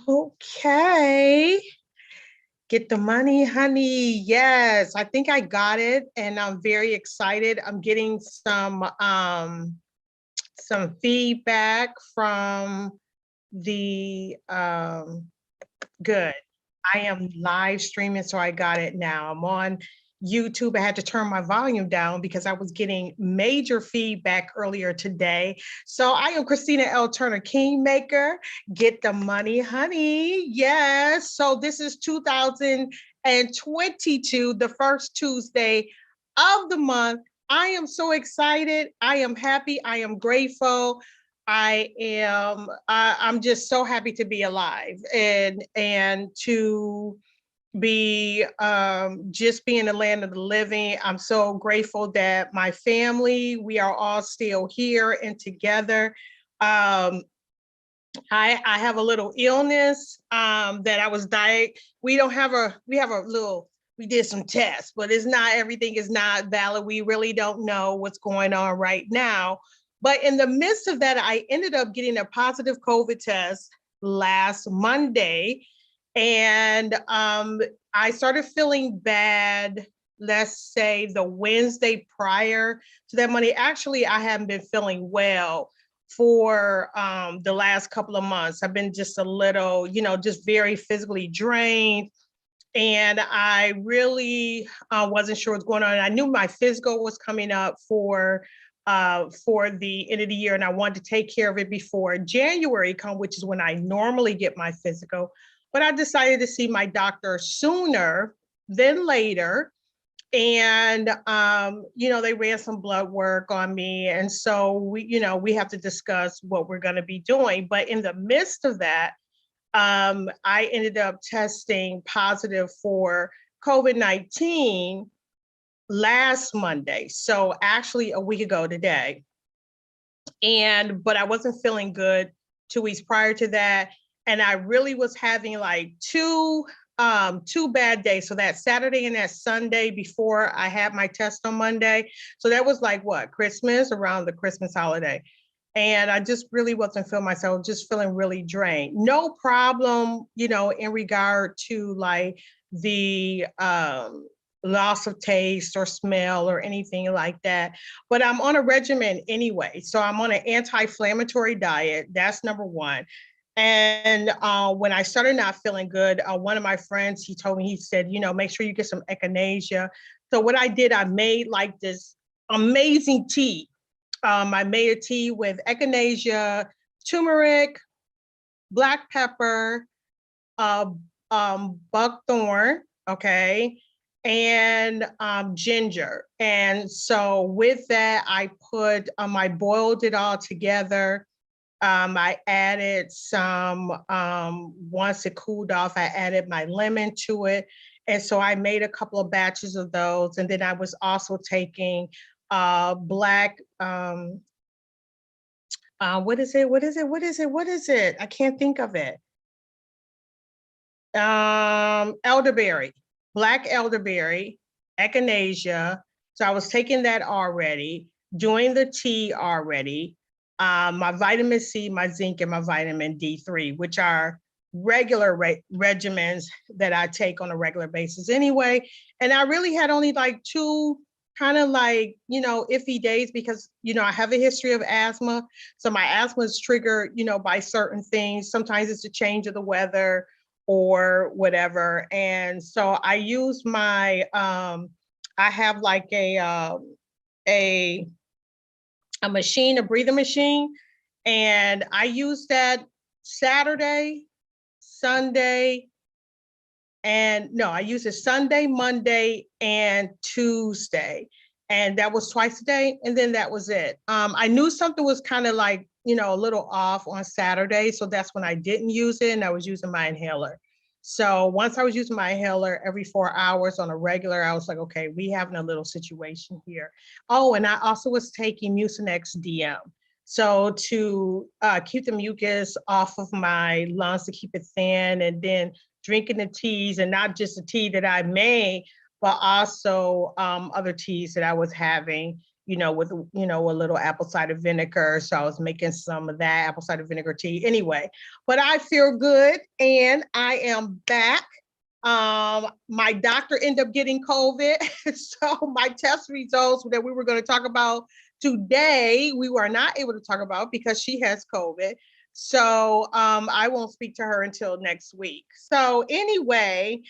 Okay. Get the money, honey. Yes, I think I got it, and I'm very excited. I'm getting some feedback from the good. I am live streaming, so I got it now. I'm on YouTube. I had to turn my volume down because I was getting major feedback earlier today. So I am Christina L. Turner, Kingmaker. Get the money, honey. Yes. So this is 2022, the first Tuesday of the month. I am so excited. I am happy. I am grateful. I'm just so happy to be alive and to be just be in the land of the living. I'm so grateful that my family, we are all still here and together. Um, I have a little illness that I was diagnosed. We have a little, we did some tests, but it's not, everything is not valid. We really don't know what's going on right now. But in the midst of that, I ended up getting a positive COVID test last Monday. And I started feeling bad, let's say the Wednesday prior to that Monday. Actually, I haven't been feeling well for the last couple of months. I've been just a little, just very physically drained. And I really wasn't sure what's going on. I knew my physical was coming up for the end of the year, and I wanted to take care of it before January come, which is when I normally get my physical. But I decided to see my doctor sooner than later. And they ran some blood work on me, and so we have to discuss what we're going to be doing. But in the midst of that, I ended up testing positive for COVID-19 last Monday, so actually a week ago today. But I wasn't feeling good 2 weeks prior to that, and I really was having like two bad days. So that Saturday and that Sunday before I had my test on Monday. So that was like what, Christmas, around the Christmas holiday. And I just really wasn't feeling myself, just feeling really drained. No problem, in regard to like the loss of taste or smell or anything like that. But I'm on a regimen anyway. So I'm on an anti-inflammatory diet. That's number one. And when I started not feeling good, one of my friends, he told me, he said, make sure you get some echinacea. So what I did, I made like this amazing tea. I made a tea with echinacea, turmeric, black pepper, buckthorn, okay, and ginger. And so with that, I boiled it all together. I added some, once it cooled off, I added my lemon to it. And so I made a couple of batches of those. And then I was also taking black, what is it? I can't think of it. Elderberry, black elderberry, echinacea. So I was taking that already, doing the tea already. My vitamin C, my zinc, and my vitamin D3, which are regular regimens that I take on a regular basis anyway. And I really had only like two kind of like, iffy days because, I have a history of asthma. So my asthma is triggered, by certain things. Sometimes it's a change of the weather or whatever. And so I use I have like a machine, a breathing machine. And I used that Saturday, Sunday, and no, I used it Sunday, Monday, and Tuesday. And that was twice a day. And then that was it. I knew something was kind of like, a little off on Saturday. So that's when I didn't use it. And I was using my inhaler. So once I was using my inhaler every 4 hours on a regular, I was like, okay, we having a little situation here. Oh, and I also was taking Mucinex DM. So to keep the mucus off of my lungs, to keep it thin, and then drinking the teas, and not just the tea that I made, but also other teas that I was having. with, a little apple cider vinegar. So I was making some of that apple cider vinegar tea anyway, but I feel good and I am back. My doctor ended up getting COVID. So my test results that we were going to talk about today, we were not able to talk about because she has COVID. So I won't speak to her until next week. So anyway,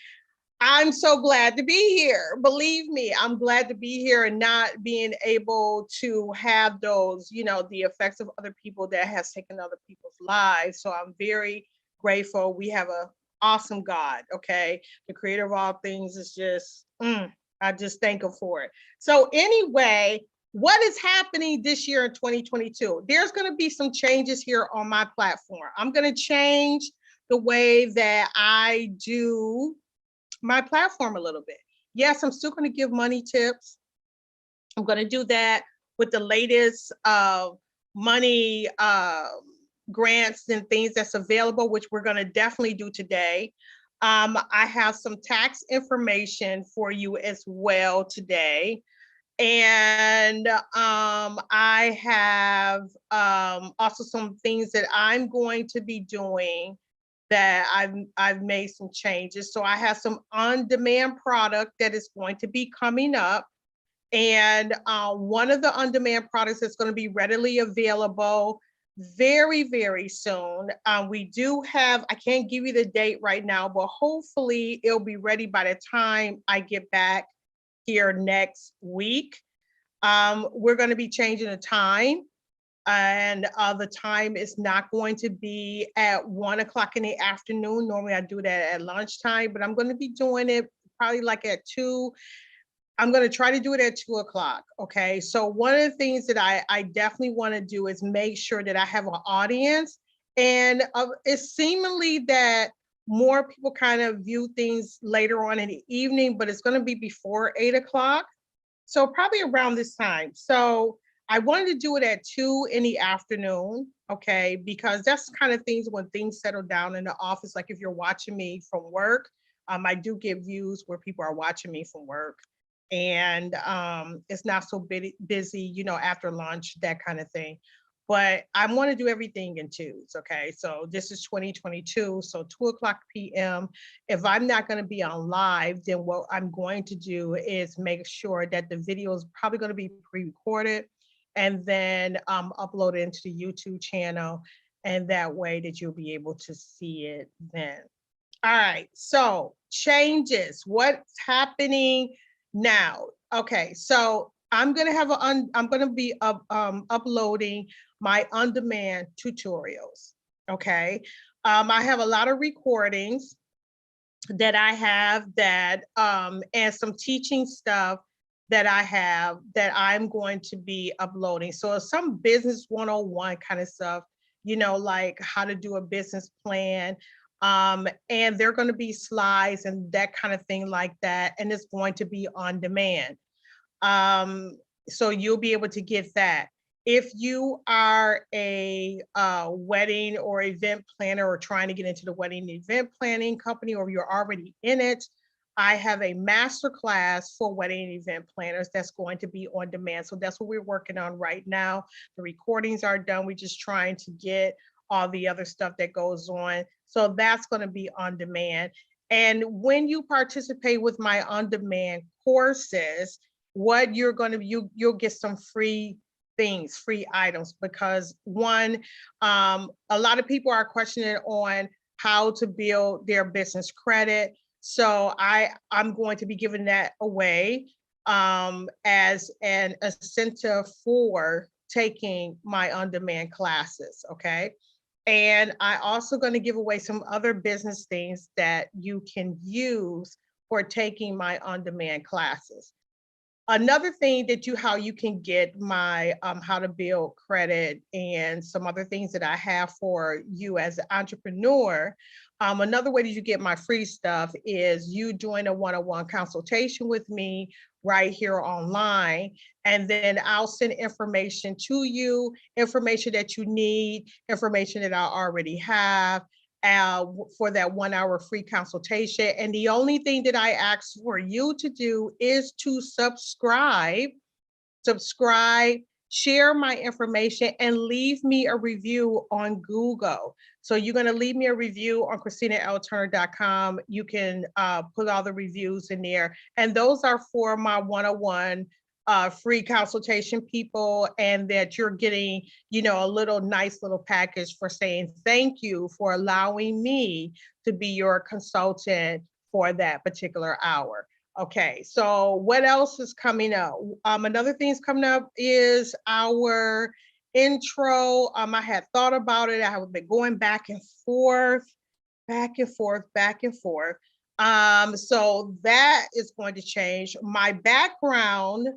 I'm so glad to be here. Believe me, I'm glad to be here and not being able to have those, the effects of other people that has taken other people's lives. So I'm very grateful. We have a awesome God, okay? The creator of all things is just, I just thank him for it. So anyway, what is happening this year in 2022? There's going to be some changes here on my platform. I'm going to change the way that I do my platform a little bit. Yes, I'm still going to give money tips. I'm going to do that with the latest money grants and things that's available, which we're going to definitely do today. I have some tax information for you as well today. And I have also some things that I'm going to be doing that I've made some changes. So I have some on-demand product that is going to be coming up. And one of the on-demand products that's going to be readily available very, very soon. We do have, I can't give you the date right now, but hopefully it'll be ready by the time I get back here next week. We're going to be changing the time. And the time is not going to be at 1 o'clock in the afternoon. Normally I do that at lunchtime, but I'm going to be doing it probably like at 2. I'm going to try to do it at 2 o'clock. Okay. So one of the things that I definitely want to do is make sure that I have an audience. And it's seemingly that more people kind of view things later on in the evening, but it's going to be before 8 o'clock. So probably around this time. So I wanted to do it at 2 in the afternoon, okay, because that's kind of things when things settle down in the office. Like if you're watching me from work, I do get views where people are watching me from work, and it's not so busy, after lunch, that kind of thing. But I want to do everything in twos, okay? So this is 2022, so 2 o'clock p.m. If I'm not going to be on live, then what I'm going to do is make sure that the video is probably going to be pre-recorded and then upload it into the YouTube channel. And that way that you'll be able to see it then. All right, so changes, what's happening now? Okay, so I'm gonna be uploading my on-demand tutorials. Okay, I have a lot of recordings that I have that and some teaching stuff that I have that I'm going to be uploading. So some business 101 kind of stuff, like how to do a business plan. And they're going to be slides and that kind of thing like that. And it's going to be on demand. So you'll be able to get that. If you are a wedding or event planner or trying to get into the wedding event planning company, or you're already in it, I have a master class for wedding event planners that's going to be on demand. So that's what we're working on right now. The recordings are done. We're just trying to get all the other stuff that goes on. So that's going to be on demand. And when you participate with my on-demand courses, what you're going to, you'll get some free things, free items, because one, a lot of people are questioning on how to build their business credit. So I'm going to be giving that away as an incentive for taking my on-demand classes, okay? And I also going to give away some other business things that you can use for taking my on-demand classes. Another thing that how you can get my how to build credit and some other things that I have for you as an entrepreneur. Another way that you get my free stuff is you join a one-on-one consultation with me right here online. And then I'll send information to you, information that you need, information that I already have, for that 1 hour free consultation. And the only thing that I ask for you to do is to subscribe subscribe, share my information, and leave me a review on Google. So you're going to leave me a review on ChristinaLTurner.com. You can put all the reviews in there. And those are for my one-on-one free consultation people, and that you're getting, a little nice little package for saying thank you for allowing me to be your consultant for that particular hour. Okay, so what else is coming up? Another thing's coming up is our intro. I had thought about it. I have been going back and forth, back and forth, back and forth. So that is going to change. My background,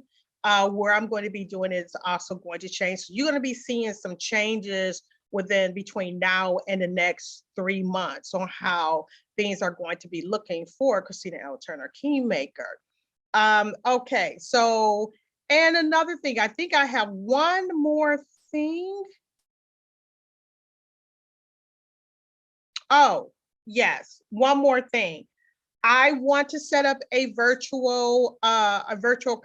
where I'm going to be doing it, is also going to change. So you're going to be seeing some changes between now and the next 3 months on how things are going to be looking for Christina L. Turner Kingmaker. Okay, so, and another thing, I think I have one more thing. Oh, yes, one more thing. I want to set up a virtual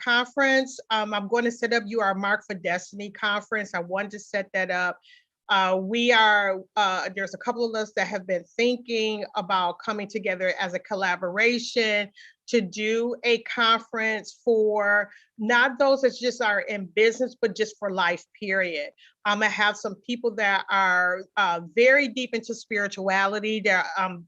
conference. I'm going to set up You Are Marked for Destiny conference. I wanted to set that up. There's a couple of us that have been thinking about coming together as a collaboration to do a conference for not those that just are in business, but just for life, period. I'm gonna have some people that are very deep into spirituality that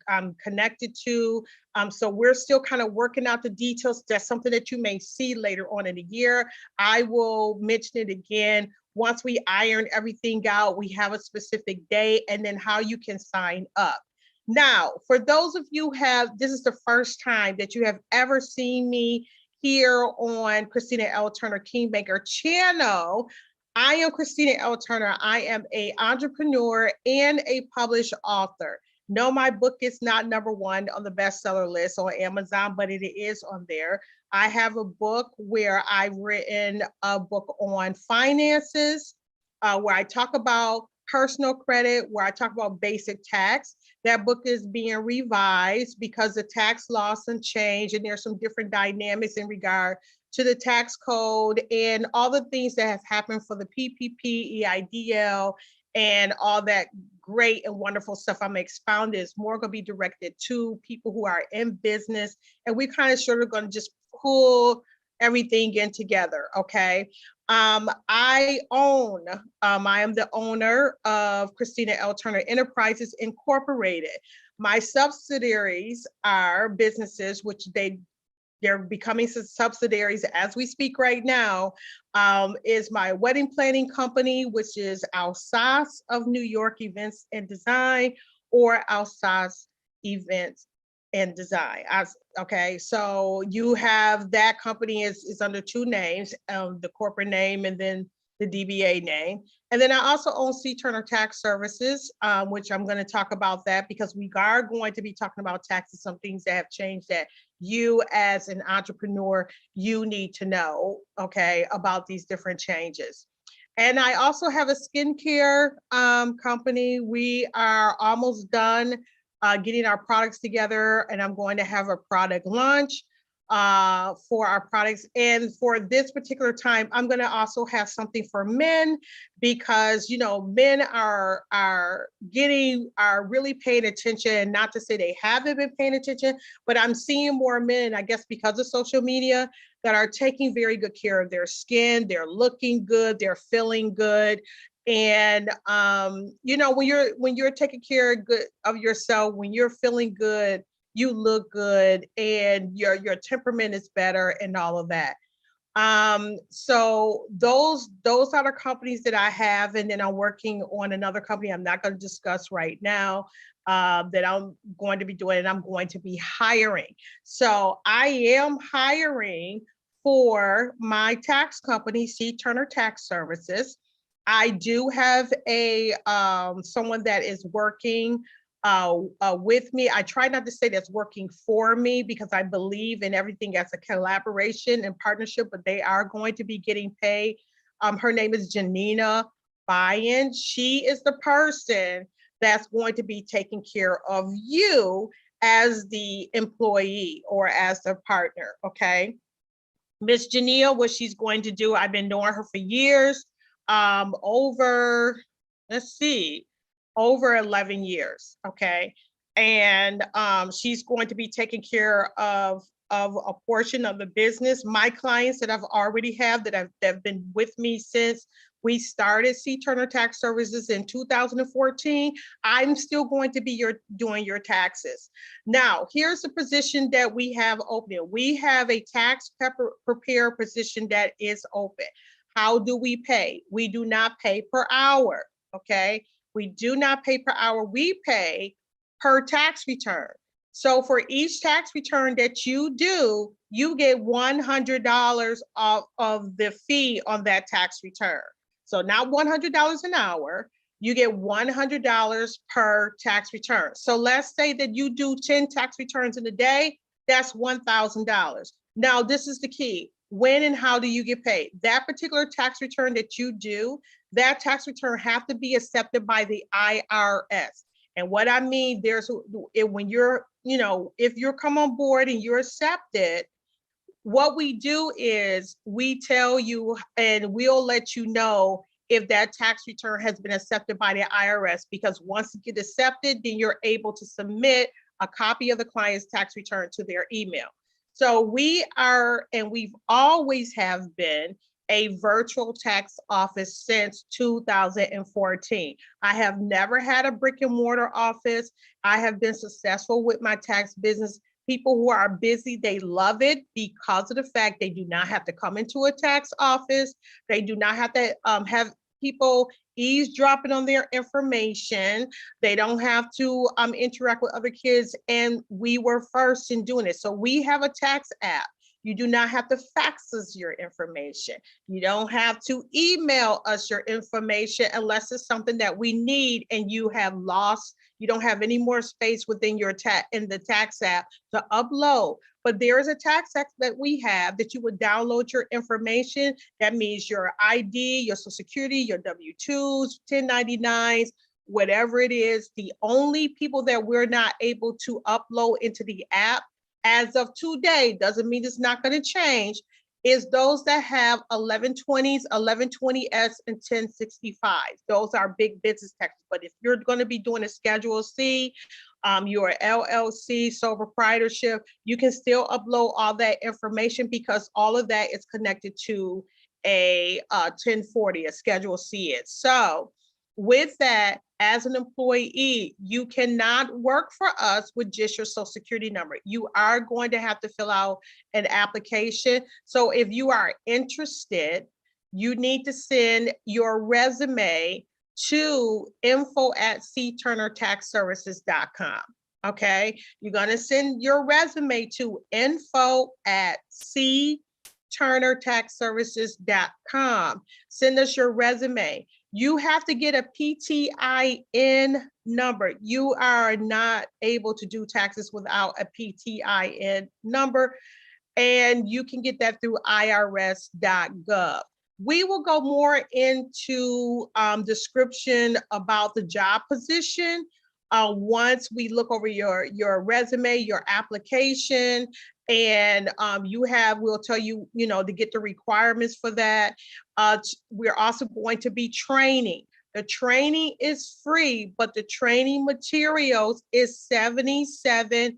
I'm connected to. So we're still kind of working out the details. That's something that you may see later on in the year. I will mention it again once we iron everything out. We have a specific day, and then how you can sign up. Now, for those of you this is the first time that you have ever seen me here on Christina L. Turner Kingmaker channel. I am Christina L. Turner. I am an entrepreneur and a published author. No, my book is not #1 on the bestseller list on Amazon, but it is on there. I have a book where I've written a book on finances, where I talk about personal credit, where I talk about basic tax. That book is being revised because the tax laws and change, and there's some different dynamics in regard to the tax code and all the things that have happened for the PPP, EIDL, and all that great and wonderful stuff I'm expounding is more going to be directed to people who are in business. And we kind of sort of going to just pull everything in together. Okay. I am the owner of Christina L. Turner Enterprises Incorporated. My subsidiaries are businesses, which they're becoming subsidiaries as we speak right now, is my wedding planning company, which is Alsace of New York Events and Design, or Alsace Events and Design. Okay, so you have that company is under 2 names, the corporate name and then the DBA name. And then I also own C. Turner Tax Services, which I'm going to talk about that because we are going to be talking about taxes, some things that have changed that you as an entrepreneur, you need to know, okay, about these different changes. And I also have a skincare company. We are almost done getting our products together, and I'm going to have a product launch for our products. And for this particular time, I'm going to also have something for men because, men are really paying attention. Not to say they haven't been paying attention, but I'm seeing more men, I guess, because of social media, that are taking very good care of their skin. They're looking good. They're feeling good. And when you're taking care of yourself, when you're feeling good, you look good, and your temperament is better, and all of that. So those are the companies that I have, and then I'm working on another company I'm not going to discuss right now, that I'm going to be doing, and I'm going to be hiring. So I am hiring for my tax company, C. Turner Tax Services. I do have someone that is working with me. I try not to say that's working for me because I believe in everything as a collaboration and partnership, but they are going to be getting paid. Her name is Janina Bayan. She is the person that's going to be taking care of you as the employee or as the partner, okay? Miss Janelle, what she's going to do, I've been knowing her for years, over, let's see, over 11 years, okay? And she's going to be taking care of a portion of the business. My clients that I've already have that have been with me since we started C. Turner Tax Services in 2014, I'm still going to be doing your taxes. Now, here's the position that we have open. We have a tax preparer position that is open. How do we pay? We do not pay per hour, okay? We do not pay per hour. We pay per tax return. So for each tax return that you do, you get $100 of the fee on that tax return. So not $100 an hour, you get $100 per tax return. So let's say that you do 10 tax returns in a day, that's $1,000. Now, this is the key. When and how do you get paid? That particular tax return that you do, that tax return have to be accepted by the IRS. And what I mean, when you're, if you're come on board and you're accepted, what we do is we tell you and we'll let you know if that tax return has been accepted by the IRS, because once it gets accepted, then you're able to submit a copy of the client's tax return to their email. So we are, and we've always have been, a virtual tax office since 2014. I have never had a brick and mortar office. I have been successful with my tax business. People who are busy, they love it because of the fact they do not have to come into a tax office. They do not have to have people eavesdropping on their information. They don't have to interact with other kids. And we were first in doing it. So we have a tax app. You do not have to fax us your information. You don't have to email us your information unless it's something that we need and you have lost. You don't have any more space within your in the tax app to upload. But there is a tax app that we have that you would download your information. That means your ID, your Social Security, your W-2s, 1099s, whatever it is. The only people that we're not able to upload into the app as of today, doesn't mean it's not going to change, is those that have 1120s, 1120S, and 1065s. Those are big business taxes. But if you're going to be doing a Schedule C, your LLC, sole proprietorship, you can still upload all that information because all of that is connected to a 1040, a Schedule C is. So with that, as an employee, you cannot work for us with just your Social Security number. You are going to have to fill out an application. So if you are interested, you need to send your resume to info@cturnertaxservices.com. Okay, you're going to send your resume to info@cturnertaxservices.com. Send us your resume. You have to get a PTIN number. You are not able to do taxes without a PTIN number, and you can get that through irs.gov. We will go more into description about the job position once we look over your resume, your application, and we'll tell you, to get the requirements for that. We're also going to be training. The training is free, but the training materials is $77.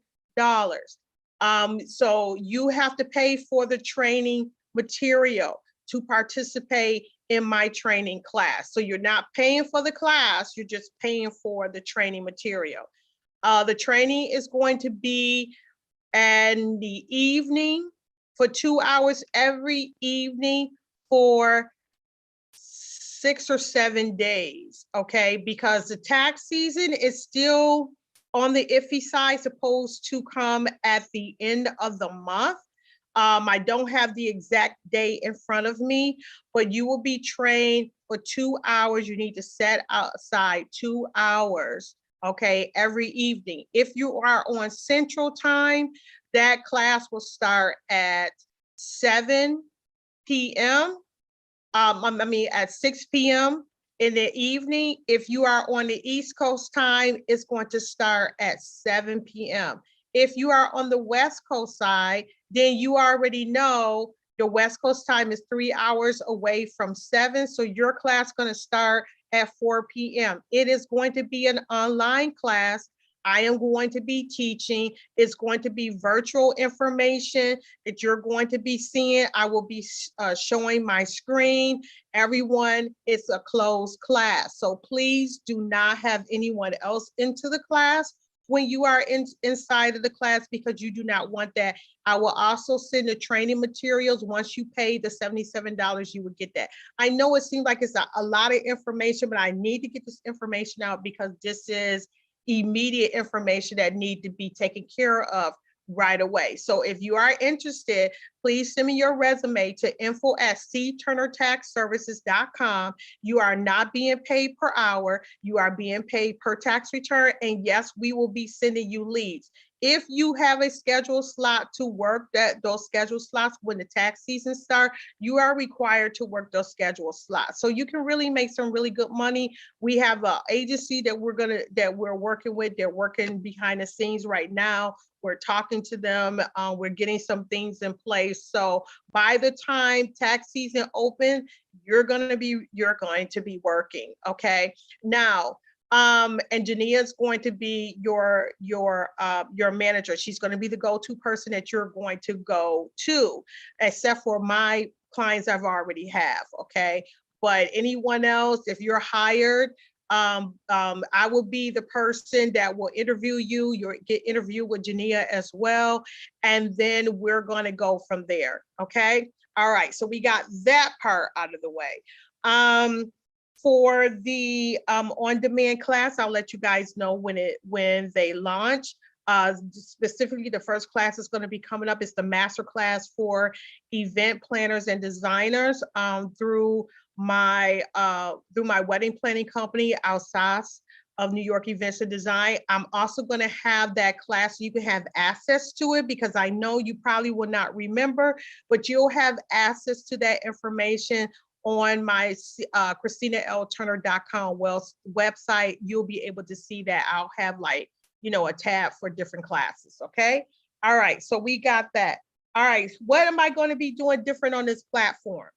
So you have to pay for the training material to participate in my training class. So you're not paying for the class, you're just paying for the training material. The training is going to be in the evening for 2 hours every evening for 6 or 7 days, okay? Because the tax season is still on the iffy side, supposed to come at the end of the month. I don't have the exact date in front of me, but you will be trained for 2 hours. You need to set aside 2 hours, okay, every evening. If you are on Central Time, that class will start at 7 p.m. At 6 p.m. in the evening. If you are on the East Coast time, it's going to start at 7 p.m. If you are on the West Coast side, then you already know Your West Coast time is 3 hours away from 7. So your class going to start at 4 p.m. It is going to be an online class. I am going to be teaching. It's going to be virtual information that you're going to be seeing. I will be showing my screen. Everyone, it's a closed class. So please do not have anyone else into the class when you are inside of the class, because you do not want that. I will also send the training materials. Once you pay the $77, you would get that. I know it seems like it's a lot of information, but I need to get this information out because this is immediate information that need to be taken care of right away. So if you are interested, please send me your resume to info@cturnertaxservices.com. You are not being paid per hour. You are being paid per tax return. And yes, we will be sending you leads. If you have a scheduled slot to work those scheduled slots when the tax season starts, you are required to work those scheduled slots. So you can really make some really good money. We have an agency that we're working with. They're working behind the scenes right now. We're talking to them. We're getting some things in place. So by the time tax season open, you're going to be working. Okay. Now, and Jania is going to be your manager. She's going to be the go-to person that you're going to go to, except for my clients I've already have. Okay. But anyone else, if you're hired, I will be the person that will interview you. You'll get interviewed with Jania as well. And then we're going to go from there. Okay. All right. So we got that part out of the way. For the on-demand class, I'll let you guys know when they launch. Specifically, the first class is going to be coming up. It's the master class for event planners and designers through my wedding planning company, Alsace of New York Events and Design. I'm also going to have that class so you can have access to it, because I know you probably will not remember, but you'll have access to that information on my ChristinaLTurner.com website. You'll be able to see that. I'll have a tab for different classes. Okay. All right. So we got that. All right. What am I going to be doing different on this platform?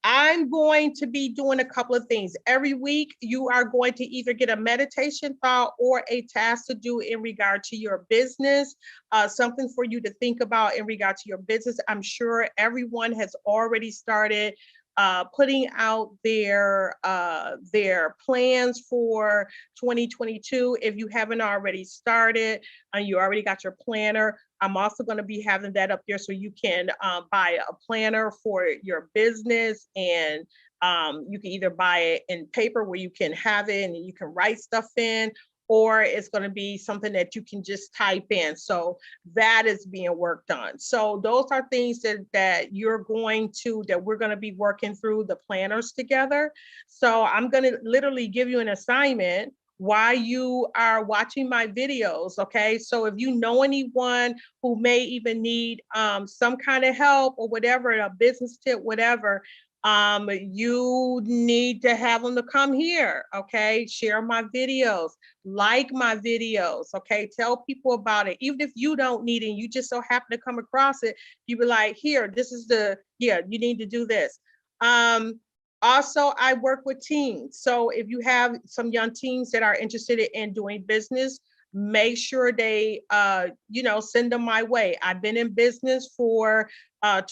I'm going to be doing a couple of things. Every week, you are going to either get a meditation thought or a task to do in regard to your business, something for you to think about in regard to your business. I'm sure everyone has already started putting out their plans for 2022. If you haven't already started and you already got your planner, I'm also going to be having that up there so you can buy a planner for your business, and you can either buy it in paper where you can have it and you can write stuff in, or it's going to be something that you can just type in. So that is being worked on. So those are things that we're going to be working through the planners together. So I'm going to literally give you an assignment while you are watching my videos. Okay. So if you know anyone who may even need some kind of help or whatever, a business tip, whatever, you need to have them to come here. Okay. Share my videos, like my videos. Okay. Tell people about it. Even if you don't need it, you just so happen to come across it, you be like, here, this is you need to do this. Also, I work with teens. So if you have some young teens that are interested in doing business, make sure they, send them my way. I've been in business for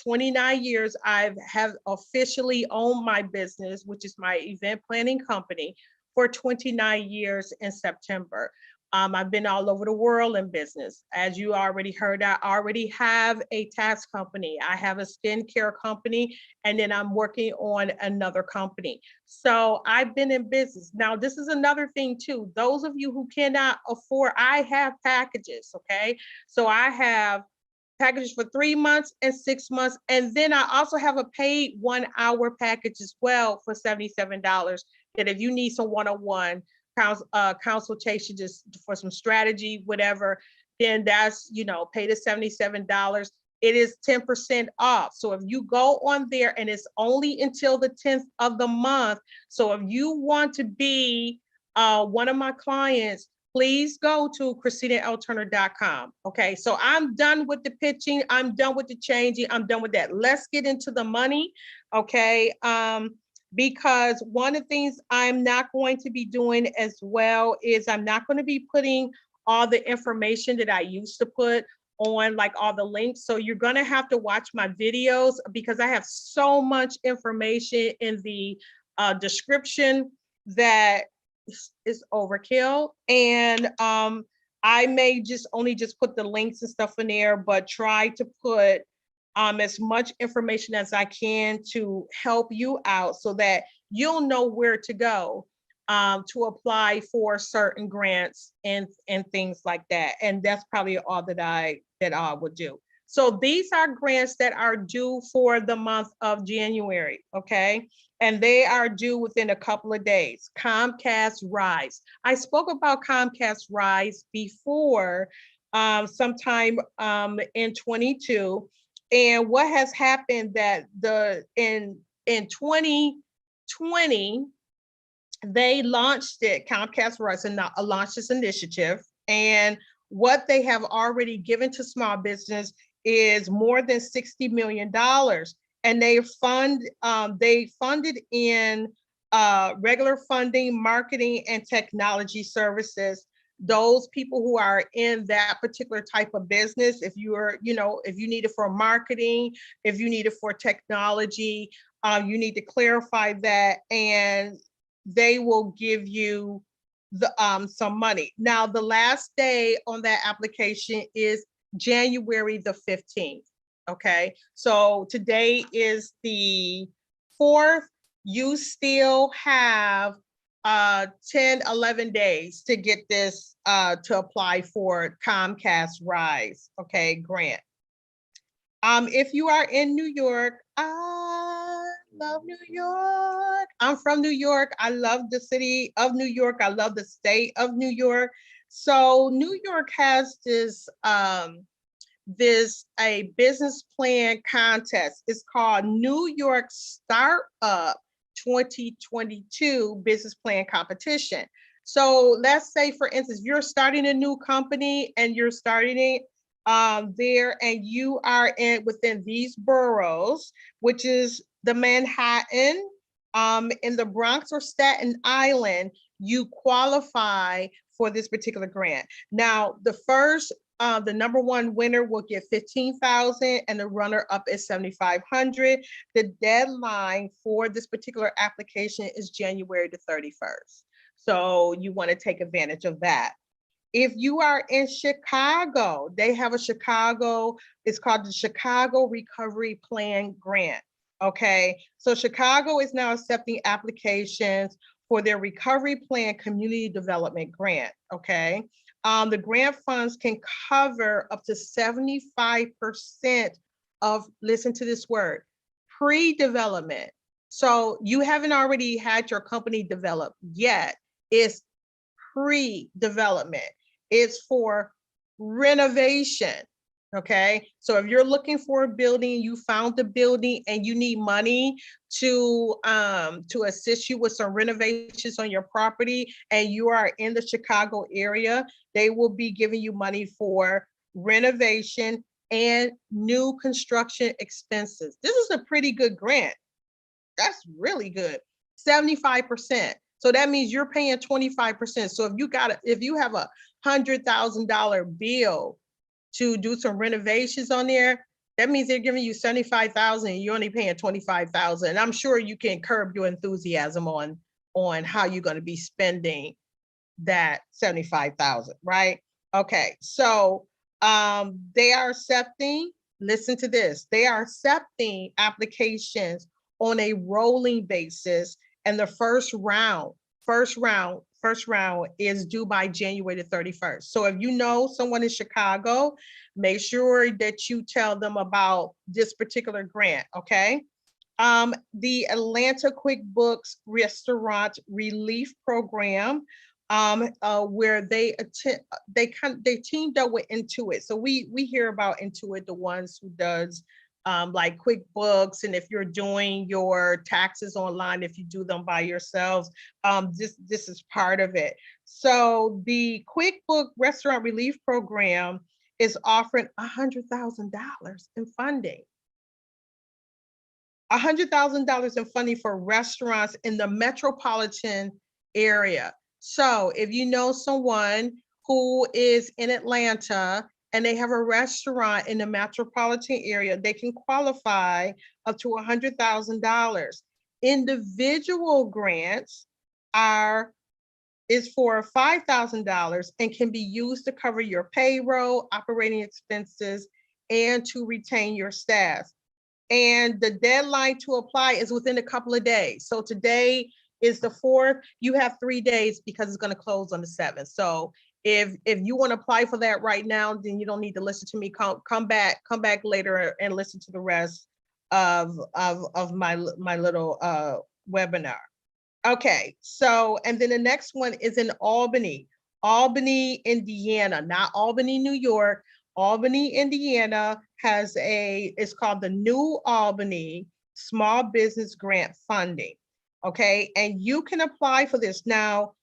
29 years. I have officially owned my business, which is my event planning company, for 29 years in September. I've been all over the world in business. As you already heard, I already have a tax company. I have a skincare company, and then I'm working on another company. So I've been in business. Now, this is another thing too. Those of you who cannot afford, I have packages, okay? So I have packages for 3 months and 6 months. And then I also have a paid 1-hour package as well for $77, that if you need some one-on-one consultation just for some strategy, whatever, then that's, pay the $77. It is 10% off. So if you go on there, and it's only until the 10th of the month. So if you want to be one of my clients, please go to ChristinaLTurner.com. Okay, so I'm done with the pitching. I'm done with the changing. I'm done with that. Let's get into the money. Okay. Because one of the things I'm not going to be doing as well is I'm not going to be putting all the information that I used to put on, like all the links. So you're going to have to watch my videos because I have so much information in the description that is overkill. And I may just put the links and stuff in there, but try to put as much information as I can to help you out so that you'll know where to go to apply for certain grants and things like that. And that's probably all that I would do. So these are grants that are due for the month of January, okay? And they are due within a couple of days. Comcast Rise. I spoke about Comcast Rise before, sometime in 22. And what has happened that in 2020, they launched it, Comcast Rise, and launched this initiative. And what they have already given to small business is more than $60 million. And they funded in regular funding, marketing, and technology services. Those people who are in that particular type of business, if you're, if you need it for marketing, if you need it for technology, you need to clarify that, and they will give you the some money. Now, the last day on that application is January the 15th. Okay, so today is the 4th. You still have 10, 11 days to get this to apply for Comcast Rise, okay, grant. If you are in New York, I love New York. I'm from New York. I love the city of New York. I love the state of New York. So New York has this a business plan contest. It's called New York Startup 2022 Business Plan Competition. So let's say, for instance, you're starting a new company and you're starting it there, and you are within these boroughs, which is the Manhattan, in the Bronx or Staten Island, you qualify for this particular grant. Now, the number one winner will get $15,000 and the runner up is $7,500. The deadline for this particular application is January the 31st. So you want to take advantage of that. If you are in Chicago, they have it's called the Chicago Recovery Plan Grant. Okay, so Chicago is now accepting applications for their Recovery Plan Community Development Grant. Okay, the grant funds can cover up to 75% of, listen to this word, pre-development. So you haven't already had your company developed yet. It's pre-development. It's for renovation. Okay, so if you're looking for a building, you found the building and you need money to assist you with some renovations on your property, and you are in the Chicago area, they will be giving you money for renovation and new construction expenses. This is a pretty good grant. That's really good. 75%. So that means you're paying 25%. So if you have a $100,000 bill to do some renovations on there, that means they're giving you $75,000 and you're only paying $25,000. And I'm sure you can curb your enthusiasm on how you're going to be spending that $75,000, right? Okay, so they are accepting, listen to this, they are accepting applications on a rolling basis, and the first round is due by January the 31st. So if you know someone in Chicago, make sure that you tell them about this particular grant, okay? The Atlanta QuickBooks Restaurant Relief Program, where they teamed up with Intuit. So we hear about Intuit, the ones who does like QuickBooks, and if you're doing your taxes online, if you do them by yourselves, this is part of it. So the QuickBook Restaurant Relief Program is offering $100,000 in funding. $100,000 in funding for restaurants in the metropolitan area. So if you know someone who is in Atlanta and they have a restaurant in the metropolitan area, they can qualify up to $100,000. Individual grants is for $5,000 and can be used to cover your payroll, operating expenses, and to retain your staff. And the deadline to apply is within a couple of days. So today is the 4th. You have 3 days because it's going to close on the 7th. So if you want to apply for that right now, then you don't need to listen to me. Come back later and listen to the rest of my little webinar. Okay, so and then the next one is in Albany, Indiana, not Albany, New York. Albany, Indiana it's called the New Albany Small Business Grant Funding. Okay, and you can apply for this. Now,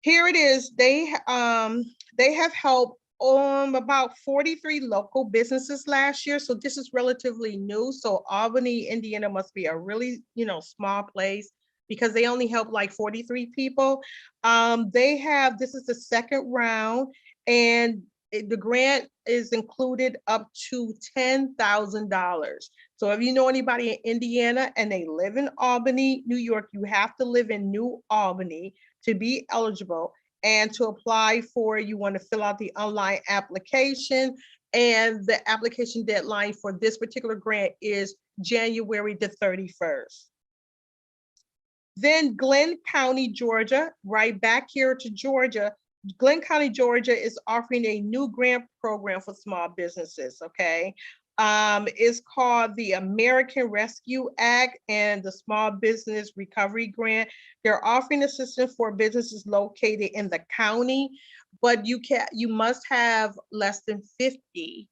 here it is. They have helped about 43 local businesses last year. So this is relatively new. So Albany, Indiana must be a really, small place because they only help like 43 people. This is the second round, and the grant is included up to $10,000. So if you know anybody in Indiana and they live in Albany, New York, you have to live in New Albany to be eligible. And to apply for, you want to fill out the online application. And the application deadline for this particular grant is January the 31st. Then Glenn County, Georgia, right back here to Georgia. Glenn County, Georgia is offering a new grant program for small businesses, okay? It's called the American Rescue Act and the Small Business Recovery Grant. They're offering assistance for businesses located in the county, but you must have less than 50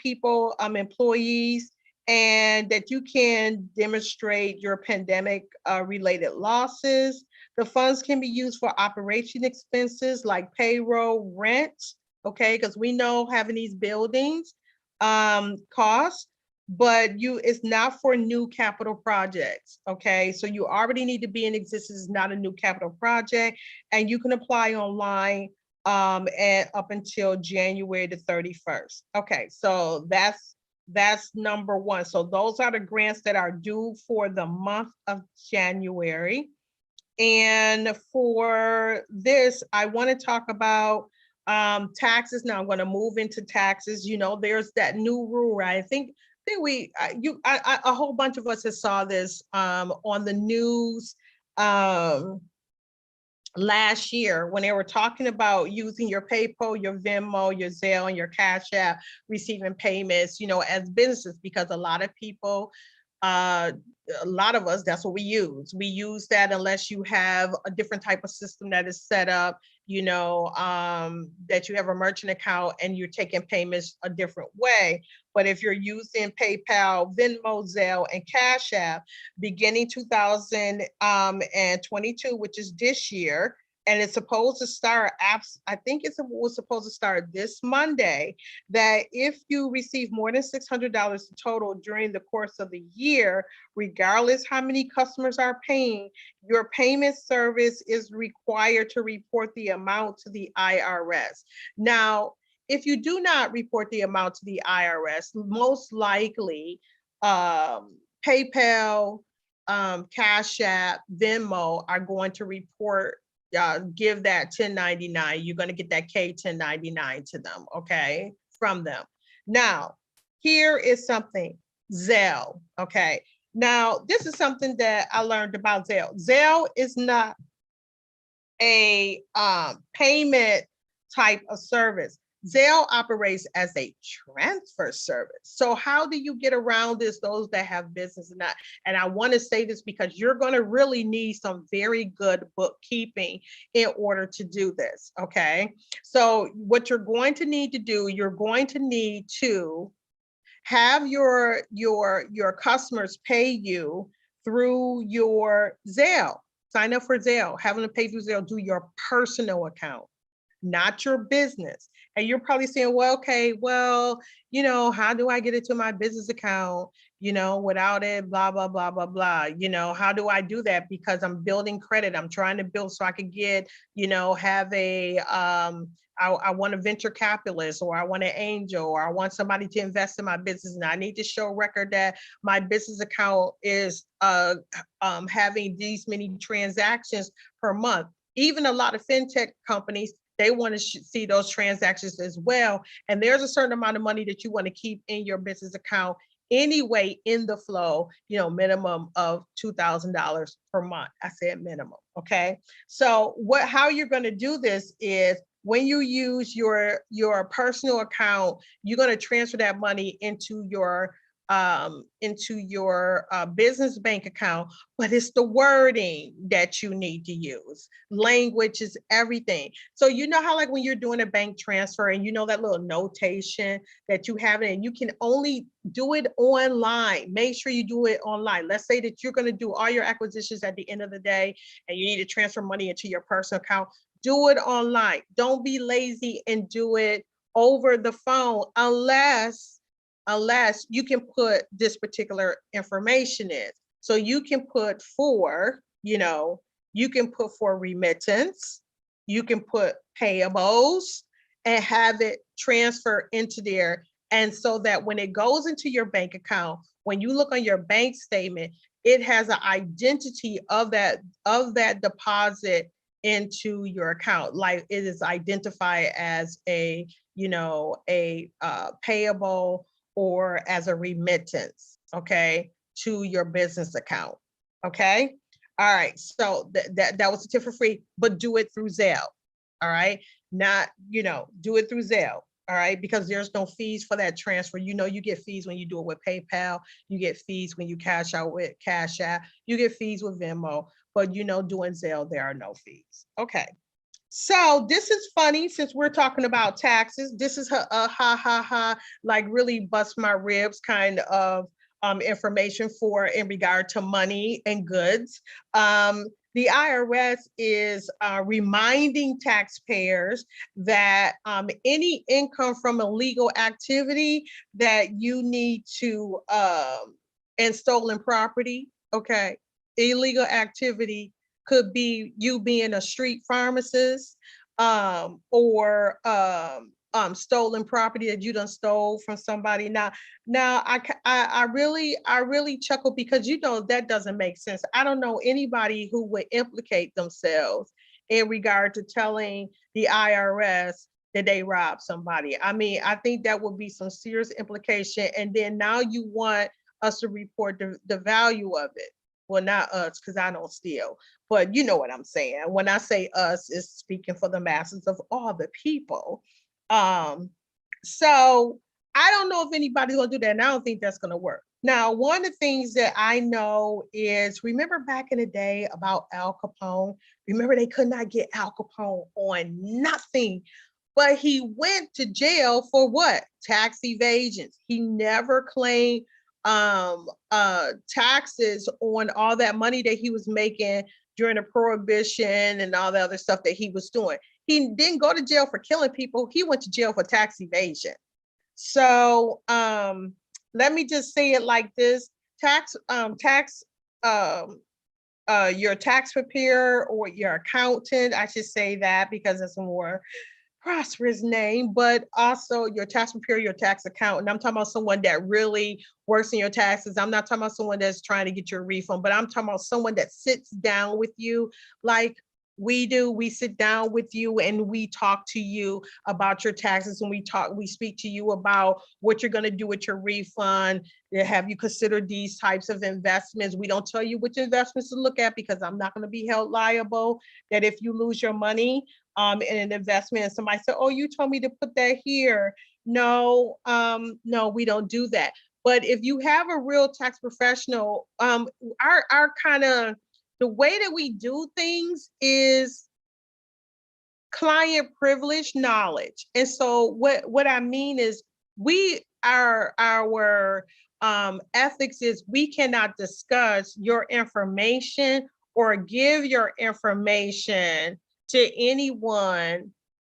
people, employees, and that you can demonstrate your pandemic related losses. The funds can be used for operation expenses like payroll, rent, okay, because we know having these buildings cost, but it's not for new capital projects, okay? So you already need to be in existence, it's not a new capital project, and you can apply online and up until January the 31st. Okay, so that's number one. So those are the grants that are due for the month of January. And for this, I want to talk about taxes. Now I'm going to move into taxes. There's that new rule, right? I think a whole bunch of us have saw this on the news last year when they were talking about using your PayPal, your Venmo, your Zelle, and your Cash App, receiving payments, as businesses, because a lot of people, a lot of us, that's what we use. We use that unless you have a different type of system that is set up, that you have a merchant account and you're taking payments a different way. But if you're using PayPal, Venmo, Zelle, and Cash App, beginning 2022, which is this year, and it's supposed to start, I think it was supposed to start this Monday, that if you receive more than $600 total during the course of the year, regardless how many customers are paying, your payment service is required to report the amount to the IRS. Now, if you do not report the amount to the IRS, most likely PayPal, Cash App, Venmo are going to report, give that 1099. You're going to get that K-1099 to them, okay, from them. Now, here is something, Zelle, okay. Now, this is something that I learned about Zelle. Zelle is not a payment type of service. Zelle operates as a transfer service. So how do you get around this, those that have business and not? And I want to say this because you're going to really need some very good bookkeeping in order to do this, okay? So what you're going to need to do, you're going to need to have your customers pay you through your Zelle. Sign up for Zelle. Having to pay through Zelle, do your personal account, not your business. And you're probably saying, well, okay, well, how do I get it to my business account, without it, blah, blah, blah, blah, blah. How do I do that? Because I'm building credit. I'm trying to build so I could get, have I want a venture capitalist, or I want an angel, or I want somebody to invest in my business. And I need to show record that my business account is having these many transactions per month. Even a lot of fintech companies, they want to see those transactions as well. And there's a certain amount of money that you want to keep in your business account anyway in the flow, minimum of $2,000 per month. I said minimum. Okay. So how you're going to do this is, when you use your personal account, you're going to transfer that money into your business bank account, but it's the wording that you need to use. Language is everything. So how, like, when you're doing a bank transfer and that little notation that you have, and you can only do it online. Make sure you do it online. Let's say that you're going to do all your acquisitions at the end of the day and you need to transfer money into your personal account. Do it online. Don't be lazy and do it over the phone unless you can put this particular information in. So you can put for remittance, you can put payables, and have it transfer into there. And so that when it goes into your bank account, when you look on your bank statement, it has an identity of that deposit into your account. Like, it is identified as a payable or as a remittance, okay, to your business account. Okay. All right. So that was a tip for free, but do it through Zelle. All right. Not, do it through Zelle. All right. Because there's no fees for that transfer. You get fees when you do it with PayPal. You get fees when you cash out with Cash App. You get fees with Venmo. But doing Zelle, there are no fees. Okay. So this is funny, since we're talking about taxes. This is a ha ha ha, like really bust my ribs kind of information in regard to money and goods. The IRS is reminding taxpayers that any income from illegal activity that you need to and stolen property, okay, illegal activity could be you being a street pharmacist, or stolen property that you done stole from somebody. Now I really chuckle, because that doesn't make sense. I don't know anybody who would implicate themselves in regard to telling the IRS that they robbed somebody. I mean, I think that would be some serious implication. And then now you want us to report the value of it. Well, not us, because I don't steal, but you know what I'm saying. When I say us, it's speaking for the masses of all the people. So I don't know if anybody's gonna do that, and I don't think that's gonna work. Now, one of the things that I know is, remember back in the day about Al Capone? Remember, they could not get Al Capone on nothing, but he went to jail for what? Tax evasion. He never claimed taxes on all that money that he was making during the prohibition and all the other stuff that he was doing. He didn't go to jail for killing people. He went to jail for tax evasion. So let me just say it like this: your tax preparer or your accountant, I should say that because it's a more prosperous name, but also your tax preparer, your tax accountant. I'm talking about someone that really works in your taxes. I'm not talking about someone that's trying to get your refund, but I'm talking about someone that sits down with you like we do. We sit down with you and we talk to you about your taxes, and we speak to you about what you're going to do with your refund. Have you considered these types of investments? We don't tell you which investments to look at, because I'm not going to be held liable that if you lose your money in an investment and somebody said, oh, you told me to put that here. No, we don't do that. But if you have a real tax professional, our kind of, the way that we do things is client privilege knowledge. And so what I mean is, our ethics is we cannot discuss your information or give your information to anyone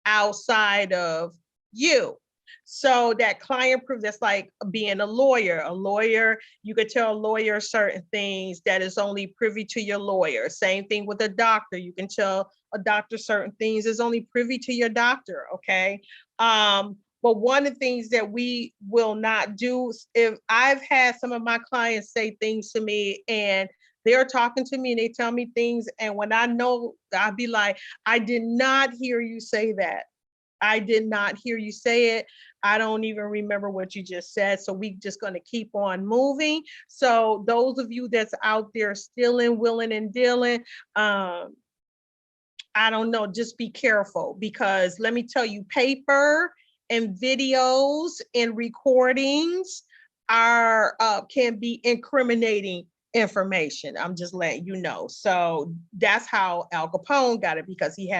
outside of you. So that client proof, that's like being a lawyer. A lawyer, you could tell a lawyer certain things that is only privy to your lawyer. Same thing with a doctor. You can tell a doctor certain things is only privy to your doctor, okay? But one of the things that we will not do, if I've had some of my clients say things to me and they're talking to me and they tell me things, and when I know, I'll be like, I did not hear you say that. I did not hear you say it. I don't even remember what you just said. So we just going to keep on moving. So those of you that's out there stealing, willing, and dealing, I don't know, just be careful, because let me tell you, paper and videos and recordings are can be incriminating information. I'm just letting you know. So that's how Al Capone got it, because he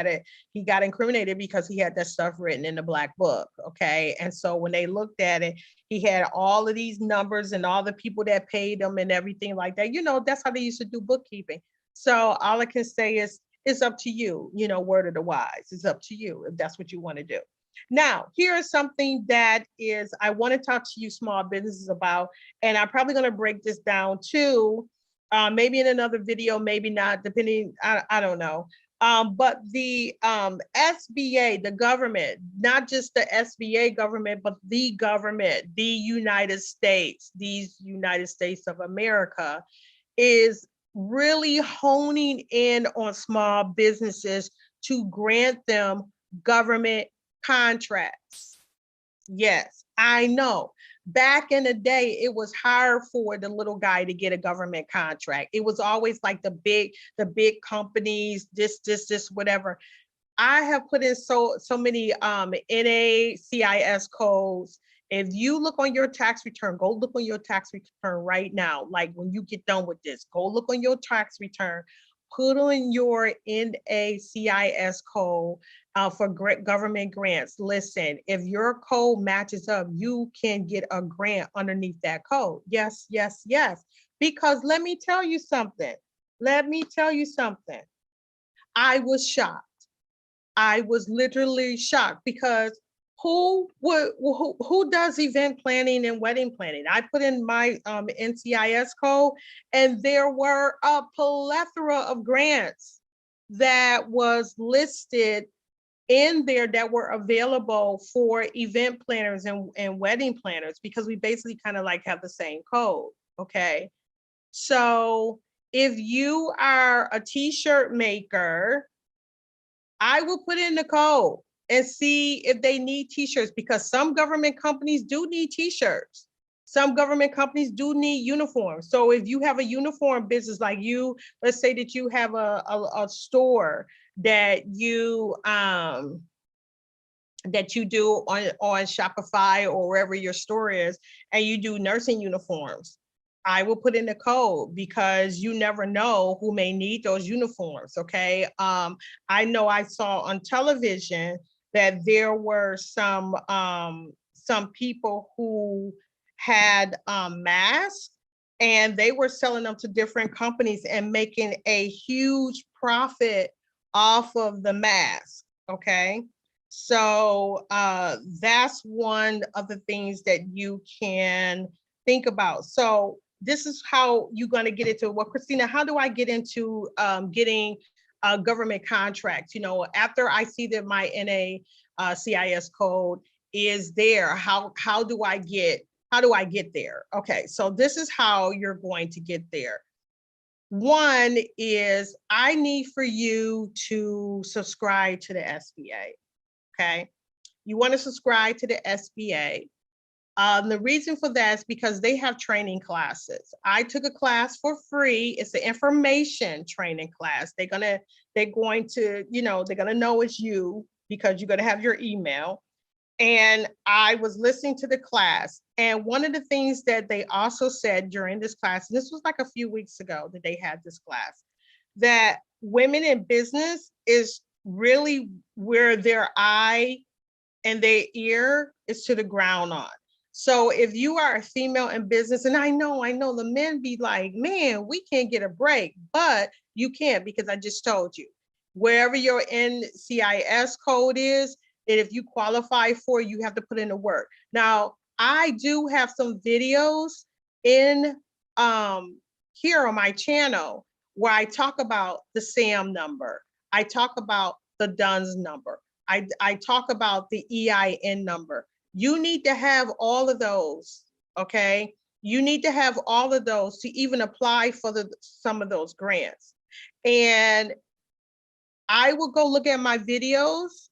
got incriminated because he had that stuff written in the black book. Okay. And so when they looked at it, he had all of these numbers and all the people that paid him and everything like that. That's how they used to do bookkeeping. So all I can say is it's up to you, word of the wise. It's up to you if that's what you want to do. Now, here is something that is, I want to talk to you small businesses about, and I'm probably going to break this down too, maybe in another video, maybe not, depending, I don't know. But the SBA, the government, not just the SBA government, but the government, the United States, these United States of America, is really honing in on small businesses to grant them government contracts. Yes, I know. Back in the day, it was hard for the little guy to get a government contract. It was always like the big companies, this, whatever. I have put in so many NACIS codes. If you look on your tax return, go look on your tax return right now. Like when you get done with this, go look on your tax return, put on your NACIS code for government grants. Listen, if your code matches up, you can get a grant underneath that code. Yes, yes, yes. Because let me tell you something. I was shocked. I was literally shocked, because who does event planning and wedding planning? I put in my NCIS code, and there were a plethora of grants that was listed in there that were available for event planners and wedding planners, because we basically kind of like have the same code. Okay. So if you are a t-shirt maker, I will put in the code and see if they need t-shirts, because some government companies do need t-shirts. Some government companies do need uniforms. So if you have a uniform business, like let's say that you have a store that you do on Shopify or wherever your store is, and you do nursing uniforms, I will put in the code, because you never know who may need those uniforms. Okay. I know I saw on television that there were some people who had masks, and they were selling them to different companies and making a huge profit off of the mask. Okay. So that's one of the things that you can think about. So this is how you're going to get into, well, Christina, how do I get into getting government contracts? After I see that my NACIS code is there, how do I get there? Okay, so this is how you're going to get there. One is, I need for you to subscribe to the SBA. Okay, you want to subscribe to the SBA. The reason for that is because they have training classes. I took a class for free. It's an information training class. They're going to, know it's you, because you're going to have your email. And I was listening to the class. And one of the things that they also said during this class, and this was like a few weeks ago that they had this class, that women in business is really where their eye and their ear is to the ground on. So if you are a female in business, and I know the men be like, man, we can't get a break, but you can't, because I just told you, wherever your NCIS code is, and if you qualify for it, you have to put in the work. Now, I do have some videos in here on my channel where I talk about the SAM number. I talk about the DUNS number. I talk about the EIN number. You need to have all of those, okay? You need to have all of those to even apply for some of those grants. And I will go look at my videos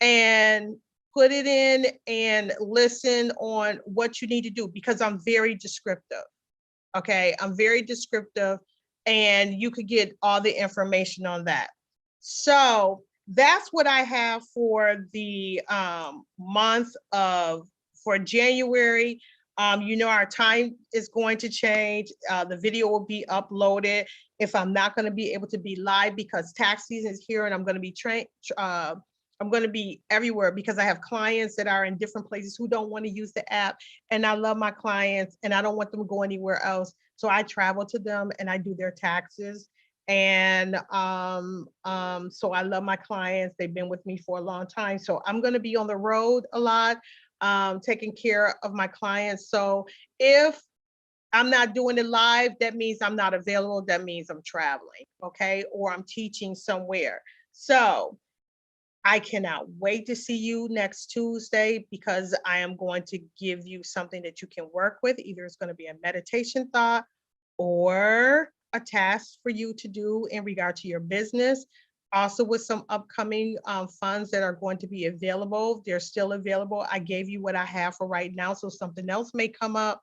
and put it in and listen on what you need to do, because I'm very descriptive. Okay, I'm very descriptive, and you could get all the information on that. So that's what I have for the month of, for January. Our time is going to change. The video will be uploaded. If I'm not going to be able to be live because tax season is here, and I'm going to be I'm going to be everywhere because I have clients that are in different places who don't want to use the app. And I love my clients and I don't want them to go anywhere else. So I travel to them and I do their taxes. And so I love my clients. They've been with me for a long time. So I'm going to be on the road a lot, taking care of my clients. So if I'm not doing it live, that means I'm not available. That means I'm traveling, okay? Or I'm teaching somewhere. So I cannot wait to see you next Tuesday, because I am going to give you something that you can work with. Either it's going to be a meditation thought or a task for you to do in regard to your business. Also with some upcoming funds that are going to be available. They're still available. I gave you what I have for right now. So something else may come up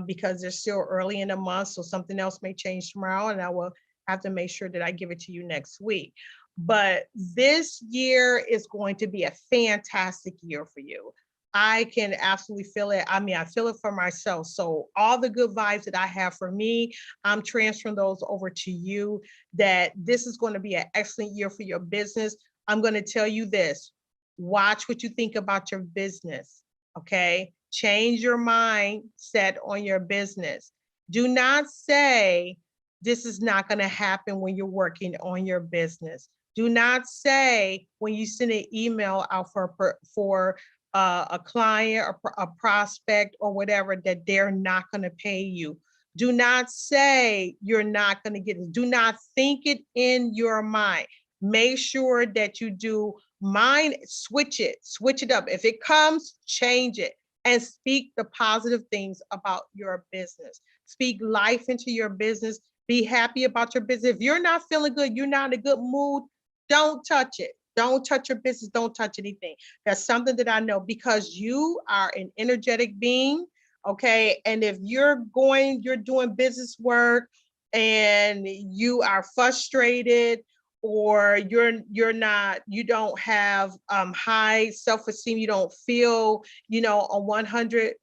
because they're still early in the month. So something else may change tomorrow, and I will have to make sure that I give it to you next week. But this year is going to be a fantastic year for you. I can absolutely feel it. I mean, I feel it for myself. So all the good vibes that I have for me, I'm transferring those over to you, that this is going to be an excellent year for your business. I'm going to tell you this, watch what you think about your business, okay? Change your mindset on your business. Do not say, this is not going to happen when you're working on your business. Do not say when you send an email out for a client or a prospect or whatever that they're not going to pay you. Do not say you're not going to get it. Do not think it in your mind. Make sure that you do mind, switch it up. If it comes, change it and speak the positive things about your business. Speak life into your business. Be happy about your business. If you're not feeling good, you're not in a good mood, don't touch it. Don't touch your business. Don't touch anything. That's something that I know, because you are an energetic being, okay? And if you're doing business work and you are frustrated, or you don't have high self-esteem, you don't feel, on 100,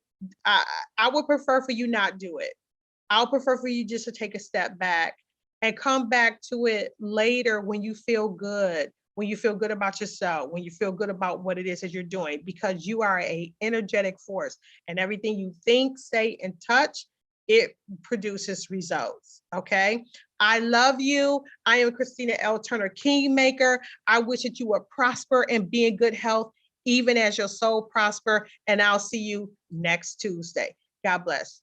I would prefer for you not do it. I'll prefer for you just to take a step back and come back to it later when you feel good, when you feel good about yourself, when you feel good about what it is that you're doing, because you are a energetic force, and everything you think, say, and touch, it produces results. Okay. I love you. I am Christina L. Turner, Kingmaker. I wish that you would prosper and be in good health, even as your soul prosper. And I'll see you next Tuesday. God bless.